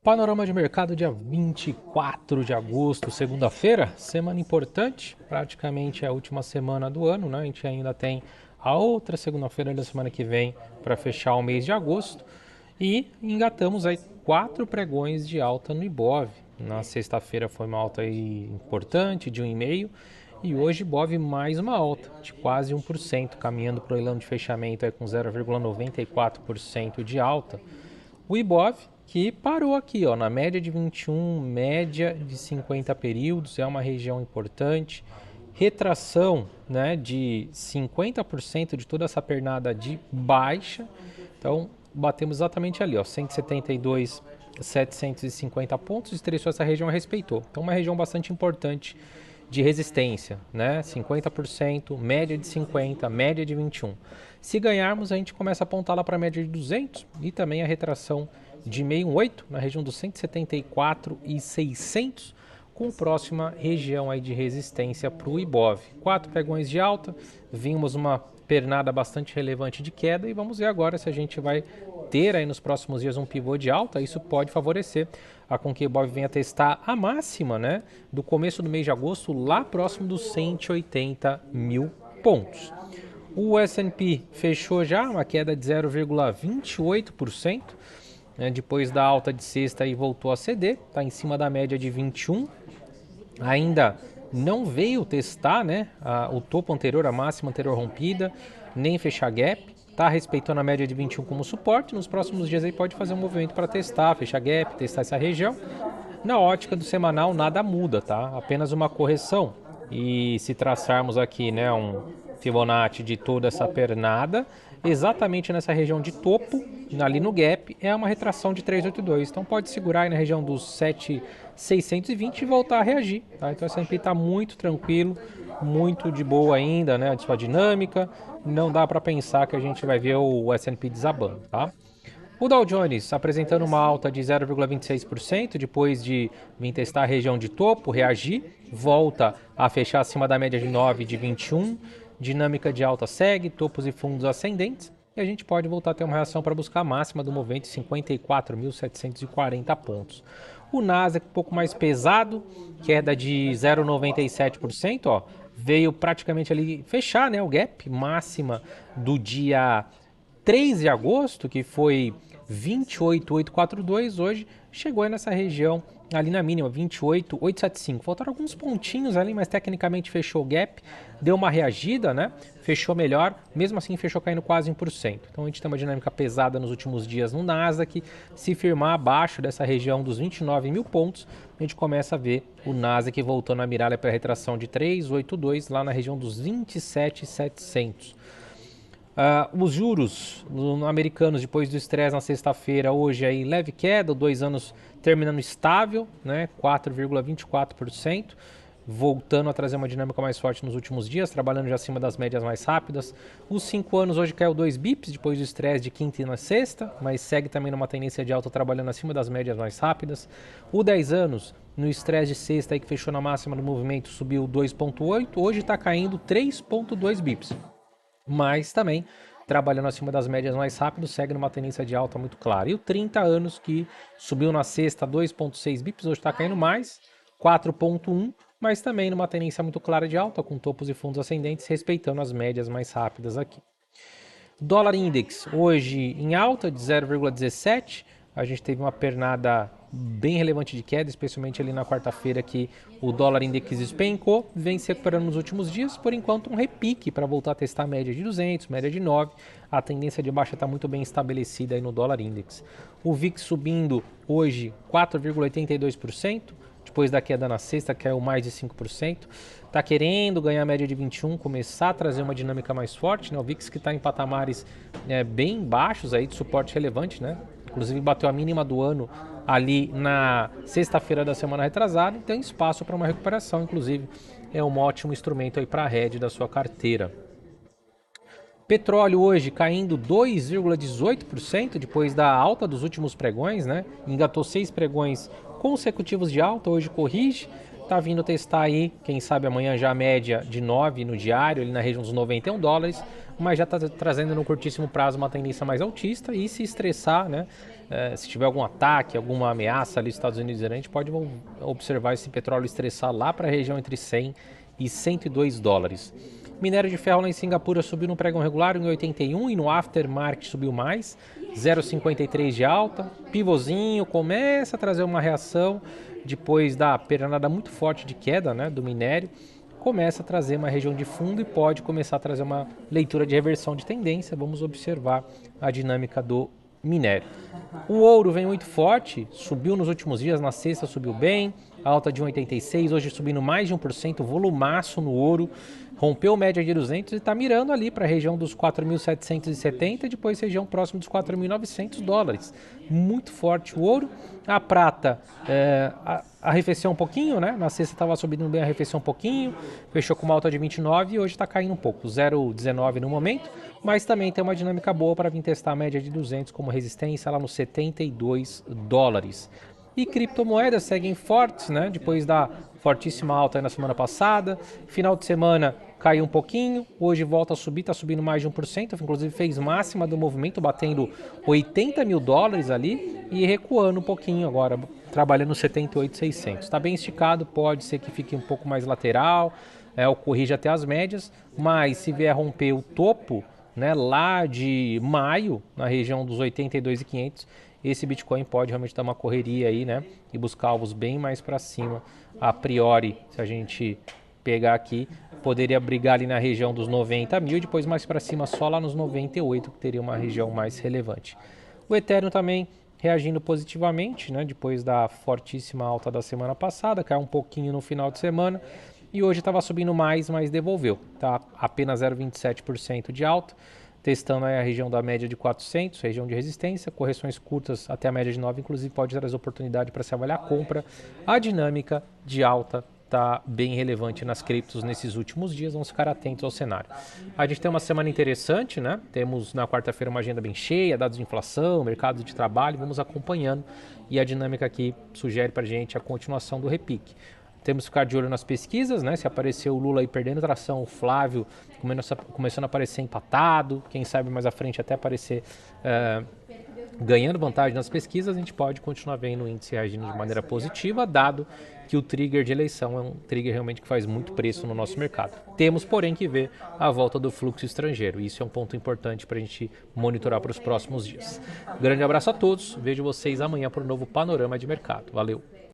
Panorama de mercado dia 24 de agosto, segunda-feira, semana importante, praticamente é a última semana do ano, né? A gente ainda tem a outra segunda-feira da semana que vem para fechar o mês de agosto e engatamos aí 4 pregões de alta no Ibov. Na sexta-feira foi uma alta aí importante de 1,5% e hoje Ibov mais uma alta de quase 1%, caminhando para o leilão de fechamento aí com 0,94% de alta. O Ibov, que parou aqui, ó, na média de 21, média de 50 períodos, é uma região importante. Retração, né, de 50% de toda essa pernada de baixa. Então, batemos exatamente ali, ó, 172.750 pontos, estressou essa região e respeitou. Então, uma região bastante importante de resistência, né? 50%, média de 50, média de 21. Se ganharmos, a gente começa a apontar lá para a média de 200 e também a retração de 0,68 na região dos 174.600, com próxima região aí de resistência para o Ibov. 4 pregões de alta, vimos uma pernada bastante relevante de queda e vamos ver agora se a gente vai ter aí nos próximos dias um pivô de alta. Isso pode favorecer a com que o Ibov venha testar a máxima, né, do começo do mês de agosto, lá próximo dos 180 mil pontos. O S&P fechou já uma queda de 0,28%, né, depois da alta de sexta e voltou a ceder, está em cima da média de 21. Ainda não veio testar, né, o topo anterior, a máxima anterior rompida, nem fechar gap. Está respeitando a média de 21 como suporte. Nos próximos dias aí pode fazer um movimento para testar, fechar gap, testar essa região. Na ótica do semanal nada muda, tá? Apenas uma correção. E se traçarmos aqui, né, um Fibonacci de toda essa pernada, exatamente nessa região de topo, ali no gap, é uma retração de 382. Então pode segurar aí na região dos 7.620 e voltar a reagir, tá? Então o S&P está muito tranquilo, muito de boa ainda, né, a sua dinâmica. Não dá para pensar que a gente vai ver o S&P desabando, tá? O Dow Jones apresentando uma alta de 0,26% depois de vir testar a região de topo, reagir, volta a fechar acima da média de 9 de 21, dinâmica de alta segue, topos e fundos ascendentes, e a gente pode voltar a ter uma reação para buscar a máxima do movimento, 54.740 pontos. O Nasdaq um pouco mais pesado, queda de 0,97%, ó, veio praticamente ali fechar, né, o gap máxima do dia 3 de agosto, que foi 28.842, hoje chegou aí nessa região ali na mínima, 28.875. Faltaram alguns pontinhos ali, mas tecnicamente fechou o gap, deu uma reagida, né? Fechou melhor, mesmo assim fechou caindo quase 1%. Então a gente tem uma dinâmica pesada nos últimos dias no Nasdaq. Se firmar abaixo dessa região dos 29 mil pontos, a gente começa a ver o Nasdaq voltando a mirar para a retração de 382 lá na região dos 27.700. Os juros americanos depois do estresse na sexta-feira, hoje aí leve queda, 2 anos terminando estável, né, 4,24%, voltando a trazer uma dinâmica mais forte nos últimos dias, trabalhando já acima das médias mais rápidas. Os 5 anos hoje caiu 2 bips depois do estresse de quinta e na sexta, mas segue também numa tendência de alta trabalhando acima das médias mais rápidas. O 10 anos no estresse de sexta aí que fechou na máxima do movimento subiu 2,8, hoje está caindo 3,2 bips. Mas também trabalhando acima das médias mais rápido, segue numa tendência de alta muito clara. E o 30 anos que subiu na sexta 2,6 bips, hoje está caindo mais, 4,1, mas também numa tendência muito clara de alta, com topos e fundos ascendentes, respeitando as médias mais rápidas aqui. Dólar Index, hoje em alta de 0,17, a gente teve uma pernada bem relevante de queda, especialmente ali na quarta-feira que o dólar index despencou, vem se recuperando nos últimos dias, por enquanto um repique para voltar a testar a média de 200, média de 9, a tendência de baixa está muito bem estabelecida aí no dólar index. O VIX subindo hoje 4,82%, depois da queda na sexta caiu mais de 5%, está querendo ganhar a média de 21, começar a trazer uma dinâmica mais forte, né? O VIX que está em patamares bem baixos aí de suporte relevante, né? Inclusive bateu a mínima do ano ali na sexta-feira da semana retrasada, e tem espaço para uma recuperação, inclusive é um ótimo instrumento aí para a hedge da sua carteira. Petróleo hoje caindo 2,18% depois da alta dos últimos pregões, né? Engatou 6 pregões consecutivos de alta, hoje corrige. Tá vindo testar aí, quem sabe amanhã já a média de 9 no diário, ali na região dos US$ 91, mas já está trazendo no curtíssimo prazo uma tendência mais altista e se estressar, né? Se tiver algum ataque, alguma ameaça ali nos Estados Unidos, a gente pode observar esse petróleo estressar lá para a região entre 100 e US$ 102. Minério de ferro lá em Singapura subiu no pregão regular em 81 e no aftermarket subiu mais, 0,53 de alta. Pivôzinho começa a trazer uma reação depois da pernada muito forte de queda, né, do minério. Começa a trazer uma região de fundo e pode começar a trazer uma leitura de reversão de tendência. Vamos observar a dinâmica do minério. O ouro vem muito forte, subiu nos últimos dias, na sexta subiu bem, alta de 1,86, hoje subindo mais de 1%, volumaço no ouro, rompeu média de 200 e está mirando ali para a região dos 4.770 e depois região próxima dos US$ 4.900. Muito forte o ouro. A prata arrefeceu um pouquinho, né? Na sexta estava subindo bem, arrefeceu um pouquinho, fechou com uma alta de 29 e hoje está caindo um pouco, 0,19 no momento, mas também tem uma dinâmica boa para vir testar a média de 200 como resistência lá nos US$ 72. E criptomoedas seguem fortes, né? Depois da fortíssima alta na semana passada. Final de semana caiu um pouquinho, hoje volta a subir, está subindo mais de 1%, inclusive fez máxima do movimento, batendo $80 mil ali e recuando um pouquinho agora, trabalhando nos 78.600. Está bem esticado, pode ser que fique um pouco mais lateral, ou corrija até as médias, mas se vier romper o topo, né, lá de maio, na região dos 82.500, esse Bitcoin pode realmente dar uma correria aí, né, e buscar alvos bem mais para cima. A priori, se a gente pegar aqui, poderia brigar ali na região dos 90 mil e depois mais para cima só lá nos 98, que teria uma região mais relevante. O Ethereum também reagindo positivamente, né, depois da fortíssima alta da semana passada, caiu um pouquinho no final de semana e hoje estava subindo mais, mas devolveu, tá apenas 0,27% de alta, testando aí a região da média de 400, região de resistência, correções curtas até a média de 9, inclusive pode trazer oportunidade para se avaliar a compra. A dinâmica de alta está bem relevante nas criptos nesses últimos dias, vamos ficar atentos ao cenário. A gente tem uma semana interessante, né? Temos na quarta-feira uma agenda bem cheia, dados de inflação, mercado de trabalho, vamos acompanhando e a dinâmica aqui sugere para a gente a continuação do repique. Temos que ficar de olho nas pesquisas, né? Se aparecer o Lula aí perdendo tração, o Flávio começando a aparecer empatado, quem sabe mais à frente até aparecer ganhando vantagem nas pesquisas, a gente pode continuar vendo o índice reagindo de maneira positiva, dado que o trigger de eleição é um trigger realmente que faz muito preço no nosso mercado. Temos, porém, que ver a volta do fluxo estrangeiro. Isso é um ponto importante para a gente monitorar para os próximos dias. Grande abraço a todos, vejo vocês amanhã para um novo Panorama de Mercado. Valeu!